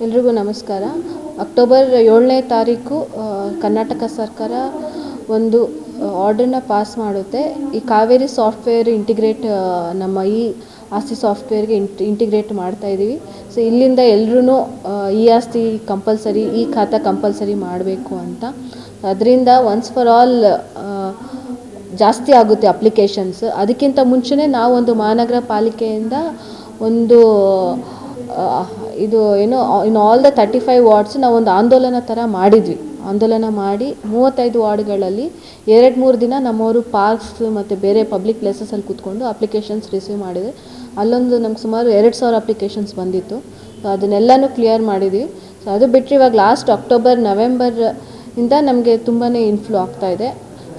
ಎಲ್ರಿಗೂ ನಮಸ್ಕಾರ. ಅಕ್ಟೋಬರ್ 7ನೇ ತಾರೀಕು ಕರ್ನಾಟಕ ಸರ್ಕಾರ ಒಂದು ಆರ್ಡರ್ನ ಪಾಸ್ ಮಾಡುತ್ತೆ. ಈ ಕಾವೇರಿ ಸಾಫ್ಟ್ವೇರ್ ಇಂಟಿಗ್ರೇಟ್ ನಮ್ಮ ಈ ಆಸ್ತಿ ಸಾಫ್ಟ್ವೇರ್ಗೆ ಇಂಟಿಗ್ರೇಟ್ ಮಾಡ್ತಾ ಇದ್ದೀವಿ. ಸೊ ಇಲ್ಲಿಂದ ಎಲ್ಲರೂ ಈ ಆಸ್ತಿ ಕಂಪಲ್ಸರಿ, ಈ ಖಾತಾ ಕಂಪಲ್ಸರಿ ಮಾಡಬೇಕು ಅಂತ. ಅದರಿಂದ ಒನ್ಸ್ ಫಾರ್ ಆಲ್ ಜಾಸ್ತಿ ಆಗುತ್ತೆ ಅಪ್ಲಿಕೇಶನ್ಸ್. ಅದಕ್ಕಿಂತ ಮುಂಚೆನೇ ನಾವೊಂದು ಮಹಾನಗರ ಪಾಲಿಕೆಯಿಂದ ಒಂದು ಇದು ಏನು ಇನ್ ಆಲ್ ದ 35 ವಾರ್ಡ್ಸ್ ನಾವೊಂದು ಆಂದೋಲನ ಥರ ಮಾಡಿದ್ವಿ. ಆಂದೋಲನ ಮಾಡಿ 35 ವಾರ್ಡ್ಗಳಲ್ಲಿ 2-3 ದಿನ ನಮ್ಮವರು ಪಾರ್ಕ್ಸ್ ಮತ್ತು ಬೇರೆ ಪಬ್ಲಿಕ್ ಪ್ಲೇಸಸಲ್ಲಿ ಕೂತ್ಕೊಂಡು ಅಪ್ಲಿಕೇಶನ್ಸ್ ರಿಸೀವ್ ಮಾಡಿದೆ. ಅಲ್ಲೊಂದು ನಮ್ಗೆ ಸುಮಾರು 2,000 ಅಪ್ಲಿಕೇಶನ್ಸ್ ಬಂದಿತ್ತು. ಸೊ ಅದನ್ನೆಲ್ಲನೂ ಕ್ಲಿಯರ್ ಮಾಡಿದ್ವಿ. ಸೊ ಅದು ಬಿಟ್ಟರೆ ಇವಾಗ ಲಾಸ್ಟ್ ಅಕ್ಟೋಬರ್ ನವೆಂಬರ್ ಇಂದ ನಮಗೆ ತುಂಬಾ ಇನ್ಫ್ಲೋ ಆಗ್ತಾಯಿದೆ.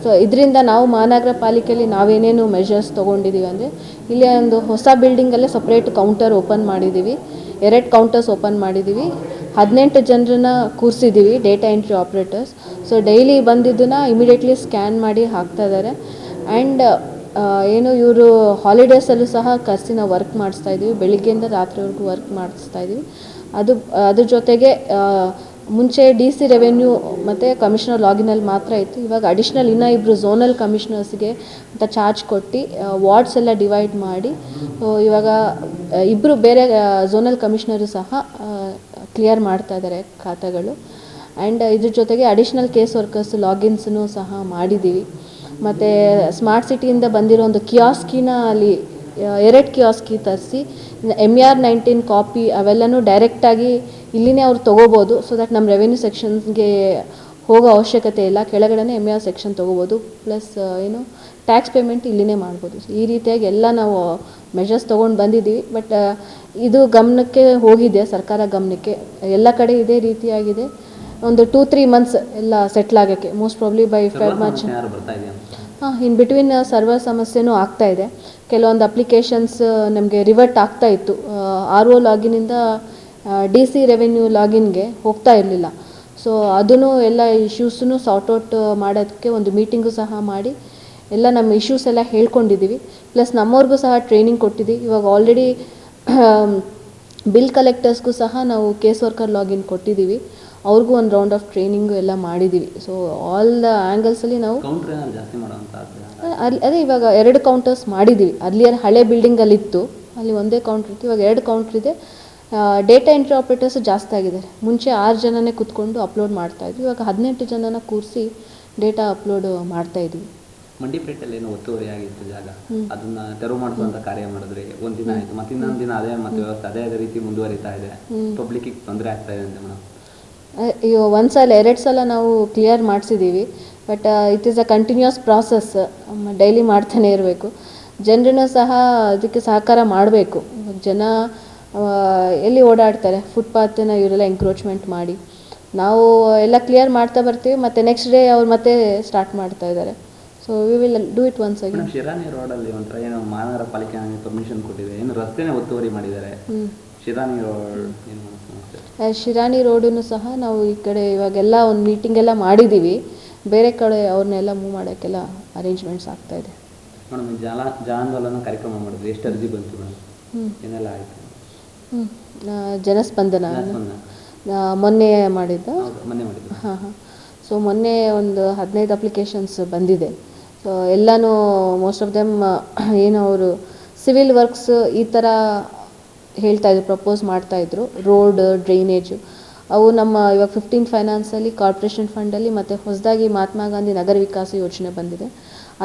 ಸೊ ಇದರಿಂದ ನಾವು ಮಹಾನಗರ ಪಾಲಿಕೆಯಲ್ಲಿ ನಾವೇನೇನು ಮೆಷರ್ಸ್ ತೊಗೊಂಡಿದ್ದೀವಿ ಅಂದರೆ, ಇಲ್ಲಿ ಒಂದು ಹೊಸ ಬಿಲ್ಡಿಂಗಲ್ಲೇ ಸಪ್ರೇಟ್ ಕೌಂಟರ್ ಓಪನ್ ಮಾಡಿದ್ದೀವಿ. 2 ಕೌಂಟರ್ಸ್ ಓಪನ್ ಮಾಡಿದ್ದೀವಿ. 18 ಜನರನ್ನ ಕೂರಿಸಿದ್ದೀವಿ, data entry operators. So daily ಬಂದಿದ್ದನ್ನು ಇಮಿಡಿಯೇಟ್ಲಿ ಸ್ಕ್ಯಾನ್ ಮಾಡಿ ಹಾಕ್ತಾ ಇದ್ದಾರೆ. ಆ್ಯಂಡ್ ಏನು ಇವರು ಹಾಲಿಡೇಸಲ್ಲೂ ಸಹ ಕರೆಸಿ ನಾವು ವರ್ಕ್ ಮಾಡಿಸ್ತಾಯಿದ್ದೀವಿ. ಬೆಳಿಗ್ಗೆಯಿಂದ ರಾತ್ರಿವರೆಗೂ ವರ್ಕ್ ಮಾಡಿಸ್ತಾಯಿದ್ದೀವಿ. ಅದ್ರ ಜೊತೆಗೆ ಮುಂಚೆ DC ರೆವೆನ್ಯೂ ಮತ್ತು ಕಮಿಷನರ್ ಲಾಗಿನಲ್ಲಿ ಮಾತ್ರ ಇತ್ತು. ಇವಾಗ ಅಡಿಷ್ನಲ್ ಇನ್ನೂ 2 ಝೋನಲ್ ಕಮಿಷನರ್ಸ್ಗೆ ಅಂತ ಚಾರ್ಜ್ ಕೊಟ್ಟು ವಾರ್ಡ್ಸ್ ಎಲ್ಲ ಡಿವೈಡ್ ಮಾಡಿ ಇವಾಗ 2 ಬೇರೆ ಝೋನಲ್ ಕಮಿಷನರು ಸಹ ಕ್ಲಿಯರ್ ಮಾಡ್ತಾ ಇದ್ದಾರೆ ಖಾತೆಗಳು. ಆ್ಯಂಡ್ ಇದ್ರ ಜೊತೆಗೆ ಅಡಿಷ್ನಲ್ ಕೇಸ್ ವರ್ಕರ್ಸ್ ಲಾಗಿನ್ಸನ್ನು ಸಹ ಮಾಡಿದ್ದೀವಿ. ಮತ್ತು ಸ್ಮಾರ್ಟ್ ಸಿಟಿಯಿಂದ ಬಂದಿರೋ ಒಂದು ಕಿಯಾಸ್ಕಿನ ಅಲ್ಲಿ 2 ಕಿಯಾಸ್ಕಿ ತರಿಸಿ MR19 ಕಾಪಿ ಅವೆಲ್ಲನೂ ಡೈರೆಕ್ಟಾಗಿ ಇಲ್ಲಿನೇ ಅವ್ರು ತೊಗೋಬೋದು. ಸೊ ದಟ್ ನಮ್ಮ ರೆವೆನ್ಯೂ ಸೆಕ್ಷನ್ಸ್ಗೆ ಹೋಗೋ ಅವಶ್ಯಕತೆ ಇಲ್ಲ. ಕೆಳಗಡೆ MR ಸೆಕ್ಷನ್ ತೊಗೋಬೋದು. ಪ್ಲಸ್ ಏನು ಟ್ಯಾಕ್ಸ್ ಪೇಮೆಂಟ್ ಇಲ್ಲಿನೇ ಮಾಡ್ಬೋದು. ಈ ರೀತಿಯಾಗಿ ಎಲ್ಲ ನಾವು ಮೆಷರ್ಸ್ ತೊಗೊಂಡು ಬಂದಿದ್ದೀವಿ. ಬಟ್ ಇದು ಗಮನಕ್ಕೆ ಹೋಗಿದೆ, ಸರ್ಕಾರ ಗಮನಕ್ಕೆ. ಎಲ್ಲ ಕಡೆ ಇದೇ ರೀತಿಯಾಗಿದೆ. ಒಂದು 2-3 ಮಂತ್ಸ್ ಎಲ್ಲ ಸೆಟ್ಲ್ ಆಗೋಕ್ಕೆ, most probably by March. In between server ಸಮಸ್ಯೆನೂ ಆಗ್ತಾಯಿದೆ. ಕೆಲವೊಂದು ಅಪ್ಲಿಕೇಶನ್ಸ್ ನಮಗೆ ರಿವರ್ಟ್ ಆಗ್ತಾ ಇತ್ತು. RO ಲಾಗಿನಿಂದ DC ರೆವೆನ್ಯೂ ಲಾಗಿನ್ಗೆ ಹೋಗ್ತಾ ಇರಲಿಲ್ಲ. ಸೊ ಅದನ್ನು ಎಲ್ಲ ಇಶ್ಯೂಸನ್ನು ಸಾರ್ಟ್ಔಟ್ ಮಾಡೋದಕ್ಕೆ ಒಂದು ಮೀಟಿಂಗು ಸಹ ಮಾಡಿ ಎಲ್ಲ ನಮ್ಮ ಇಶ್ಯೂಸ್ ಎಲ್ಲ ಹೇಳ್ಕೊಂಡಿದ್ದೀವಿ. ಪ್ಲಸ್ ನಮ್ಮವ್ರಿಗೂ ಸಹ ಟ್ರೈನಿಂಗ್ ಕೊಟ್ಟಿದ್ದೀವಿ. ಇವಾಗ ಆಲ್ರೆಡಿ ಬಿಲ್ ಕಲೆಕ್ಟರ್ಸ್ಗೂ ಸಹ ನಾವು ಕೇಸ್ ವರ್ಕರ್ ಲಾಗಿನ್ ಕೊಟ್ಟಿದ್ದೀವಿ. ಅವ್ರಿಗೂ ಒಂದು ರೌಂಡ್ ಆಫ್ ಟ್ರೈನಿಂಗು ಎಲ್ಲ ಮಾಡಿದ್ದೀವಿ. ಸೊ ಆಲ್ ದ ಆ್ಯಂಗಲ್ಸಲ್ಲಿ ನಾವು ಅದೇ ಇವಾಗ 2 ಕೌಂಟರ್ಸ್ ಮಾಡಿದ್ದೀವಿ. ಅರ್ಲಿಯರ್ ಹಳೆ ಬಿಲ್ಡಿಂಗಲ್ಲಿತ್ತು, ಅಲ್ಲಿ ಒಂದೇ ಕೌಂಟ್ರ್ ಇತ್ತು. ಇವಾಗ 2 ಕೌಂಟ್ರ್ ಇದೆ. ಡೇಟಾ ಎಂಟ್ರಿ ಆಪ್ರೇಟರ್ಸು ಜಾಸ್ತಿ ಆಗಿದ್ದಾರೆ. ಮುಂಚೆ 6 ಜನನೇ ಕೂತ್ಕೊಂಡು ಅಪ್ಲೋಡ್ ಮಾಡ್ತಾಯಿದ್ವಿ. ಇವಾಗ 18 ಜನನ ಕೂರಿಸಿ ಡೇಟಾ ಅಪ್ಲೋಡ್ ಮಾಡ್ತಾಯಿದ್ವಿ. ಮಂಡಿಪೇಟೆಯಲ್ಲಿ ಏನೋ ಒತ್ತುವರಿ ಆಗಿತ್ತು ಜಾಗ, ಅದನ್ನ ತೆರವು ಮಾಡಿಸುವಂತ ಕಾರ್ಯ ಮಾಡಿದ್ರೆ ಒಂದಿನ ಆಯಿತು, ಮತ್ತೆ ಇನ್ನೊಂದು ದಿನ ಅದೇ ಮತ್ತೆ ವ್ಯವಸ್ಥೆ ಅದೇ ರೀತಿ ಮುಂದುವರಿತಾ ಇದೆ. ಪಬ್ಲಿಕ್ಗೆ ತೊಂದರೆ ಆಗ್ತಾ ಇದೆ ಅಂತ ಮೇಡಮ್. ಅಯ್ಯೋ, 1 ಸಲ 2 ಸಲ ನಾವು ಕ್ಲಿಯರ್ ಮಾಡಿಸಿದ್ದೀವಿ. But it is a continuous process. Daily ಮಾಡ್ತಾನೆ ಇರಬೇಕು. ಜನರನ್ನು ಸಹ ಅದಕ್ಕೆ ಸಹಕಾರ ಮಾಡಬೇಕು. ಜನ ಎಲ್ಲಿ ಓಡಾಡ್ತಾರೆ, ಫುಟ್ಪಾತನ್ನ ಇವರೆಲ್ಲ ಎಂಕ್ರೋಚ್ಮೆಂಟ್ ಮಾಡಿ ನಾವು ಎಲ್ಲ ಕ್ಲಿಯರ್ ಮಾಡ್ತಾ ಬರ್ತೀವಿ. ಮತ್ತು ನೆಕ್ಸ್ಟ್ ಡೇ ಅವ್ರು ಮತ್ತೆ ಸ್ಟಾರ್ಟ್ ಮಾಡ್ತಾ ಇದ್ದಾರೆ. So we will do it once again. ಶಿರಾನಿ ರೋಡಲ್ಲಿ ಒಂಥರ ಏನೋ ಮಹಾನಗರ ಪಾಲಿಕೆ ಪರ್ಮಿಷನ್ ಕೊಟ್ಟಿದೆ, ಏನು ರಸ್ತೆನೇ ಒತ್ತುವರಿ ಮಾಡಿದ್ದಾರೆ. ಶಿರಾನಿ ರೋಡ್ ಶಿರಾನಿ ರೋಡನ್ನು ಸಹ ನಾವು ಈ ಕಡೆ ಇವಾಗೆಲ್ಲ ಒಂದು ಮೀಟಿಂಗ್ ಎಲ್ಲ ಮಾಡಿದ್ದೀವಿ. ಬೇರೆ ಕಡೆ ಅವ್ರನ್ನೆಲ್ಲ ಮೂವ್ ಮಾಡೋಕ್ಕೆಲ್ಲ ಅರೇಂಜ್ಮೆಂಟ್ಸ್ ಆಗ್ತಾಯಿದೆ. ಮೇಡಮ್, ಜನಾಂದೋಲನ ಕಾರ್ಯಕ್ರಮ ಮಾಡಿದ್ವಿ, ಎಷ್ಟು ಅರ್ಜಿ ಬಂತು ಮೇಡಮ್? ಏನೆಲ್ಲ ಆಯಿತು? ಜನಸ್ಪಂದನ ಮೊನ್ನೆ ಮಾಡಿದ್ದ. ಹಾಂ. ಸೊ ಮೊನ್ನೆ ಒಂದು 15 ಅಪ್ಲಿಕೇಶನ್ಸ್ ಬಂದಿದೆ. ಸೊ ಎಲ್ಲನೂ ಮೋಸ್ಟ್ ಆಫ್ ದೆಮ್ ಏನು ಅವರು ಸಿವಿಲ್ ವರ್ಕ್ಸ್ ಈ ಥರ ಹೇಳ್ತಾಯಿದ್ರು, ಪ್ರಪೋಸ್ ಮಾಡ್ತಾಯಿದ್ರು. ರೋಡ್, ಡ್ರೈನೇಜು ಅವು ನಮ್ಮ ಇವಾಗ 15 ಫೈನಾನ್ಸಲ್ಲಿ ಕಾರ್ಪೊರೇಷನ್ ಫಂಡಲ್ಲಿ ಮತ್ತು ಹೊಸದಾಗಿ ಮಹಾತ್ಮ ಗಾಂಧಿ ನಗರ ವಿಕಾಸ ಯೋಜನೆ ಬಂದಿದೆ,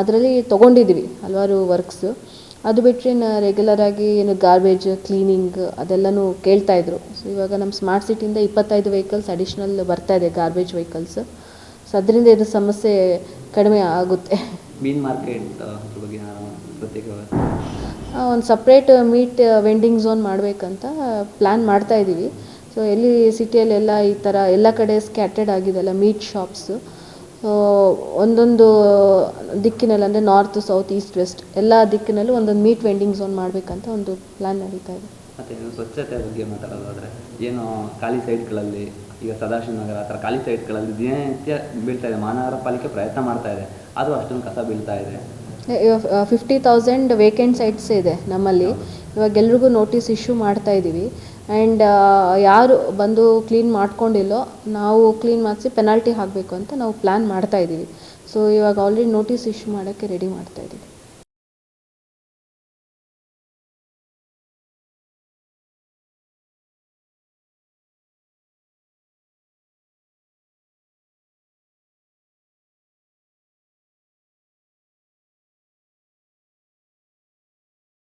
ಅದರಲ್ಲಿ ತೊಗೊಂಡಿದ್ದೀವಿ ಹಲವಾರು ವರ್ಕ್ಸು. ಅದು ಬಿಟ್ಟರೆ ರೆಗ್ಯುಲರಾಗಿ ಏನು ಗಾರ್ಬೇಜ್ ಕ್ಲೀನಿಂಗ್ ಅದೆಲ್ಲನೂ ಕೇಳ್ತಾಯಿದ್ರು. ಸೊ ಇವಾಗ ನಮ್ಮ ಸ್ಮಾರ್ಟ್ ಸಿಟಿಯಿಂದ 25 ವೆಹಿಕಲ್ಸ್ ಅಡಿಷ್ನಲ್ ಬರ್ತಾಯಿದೆ, ಗಾರ್ಬೇಜ್ ವೆಹಿಕಲ್ಸ್. ಸೊ ಅದರಿಂದ ಇದು ಸಮಸ್ಯೆ ಕಡಿಮೆ ಆಗುತ್ತೆ. ಮೀನ್ ಮಾರ್ಕೆಟ್ ಬಗ್ಗೆ ಒಂದು ಸಪ್ರೇಟ್ ಮೀಟ್ ವೆಂಡಿಂಗ್ ಝೋನ್ ಮಾಡಬೇಕಂತ ಪ್ಲ್ಯಾನ್ ಮಾಡ್ತಾಯಿದ್ದೀವಿ. ಸೊ ಎಲ್ಲಿ ಸಿಟಿಯಲ್ಲೆಲ್ಲ ಈ ಥರ ಎಲ್ಲ ಕಡೆ ಸ್ಕ್ಯಾಟರ್ಡ್ ಆಗಿದೆಲ್ಲ ಮೀಟ್ ಶಾಪ್ಸು. ಸೊ ಒಂದೊಂದು ದಿಕ್ಕಿನಲ್ಲಿ ಅಂದರೆ ನಾರ್ತ್, ಸೌತ್, ಈಸ್ಟ್, ವೆಸ್ಟ್ ಎಲ್ಲ ದಿಕ್ಕಿನಲ್ಲೂ ಒಂದೊಂದು ಮೀಟ್ ವೆಂಡಿಂಗ್ ಝೋನ್ ಮಾಡಬೇಕಂತ ಒಂದು ಪ್ಲ್ಯಾನ್ ನಡೀತಾ ಇದೆ. ಮತ್ತು ಸ್ವಚ್ಛತೆ ಬಗ್ಗೆ ಮಾತಾಡೋದಾದರೆ, ಏನು ಖಾಲಿ ಸೈಟ್ಗಳಲ್ಲಿ ಈಗ ಸದಾಶಿವನಗರ ಆ ಥರ ಖಾಲಿ ಸೈಟ್ಗಳಲ್ಲಿ ದಿನನಿತ್ಯ ಬೀಳ್ತಾ ಇದೆ. ಮಹಾನಗರ ಪಾಲಿಕೆ ಪ್ರಯತ್ನ ಮಾಡ್ತಾ ಇದೆ, ಆದರೂ ಅಷ್ಟೊಂದು ಕಸ ಬೀಳ್ತಾ ಇದೆ. 50,000 ವೇಕೆಂಟ್ ಸೈಟ್ಸ್ ಇದೆ ನಮ್ಮಲ್ಲಿ. ಇವಾಗ ಎಲ್ರಿಗೂ ನೋಟಿಸ್ ಇಶ್ಯೂ ಮಾಡ್ತಾ ಇದ್ದೀವಿ. ಆ್ಯಂಡ್ ಯಾರು ಬಂದು ಕ್ಲೀನ್ ಮಾಡ್ಕೊಂಡಿಲ್ಲೋ ನಾವು ಕ್ಲೀನ್ ಮಾಡಿಸಿ ಪೆನಾಲ್ಟಿ ಹಾಕಬೇಕು ಅಂತ ನಾವು ಪ್ಲ್ಯಾನ್ ಮಾಡ್ತಾಯಿದ್ದೀವಿ. ಸೊ ಇವಾಗ ಆಲ್ರೆಡಿ ನೋಟಿಸ್ ಇಶ್ಯೂ ಮಾಡೋಕ್ಕೆ ರೆಡಿ ಮಾಡ್ತಾಯಿದ್ದೀವಿ.